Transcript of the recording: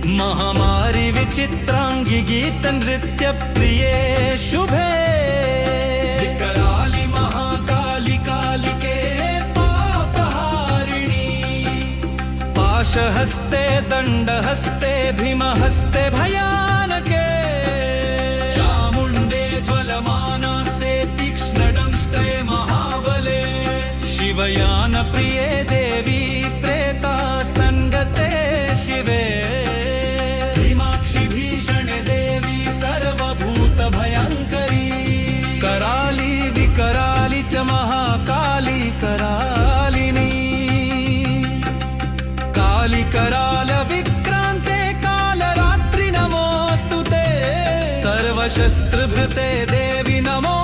महामारी विचित्रांगी गीत नृत्य प्रिये शुभे विकराली महाकाली कालिके पापहारिणी पाशहस्ते दंडहस्ते भीमहस्ते भयानके चामुंडे ज्वलमानसे तीक्ष्णदंष्टे महाबले शिवयान प्रिये देवी प्रेता संगते शिवे कराली च महाकाली करालिनी काली कराल विक्रांते कालरात्रि नमोस्तुते सर्वशस्त्रभृते देवी नमो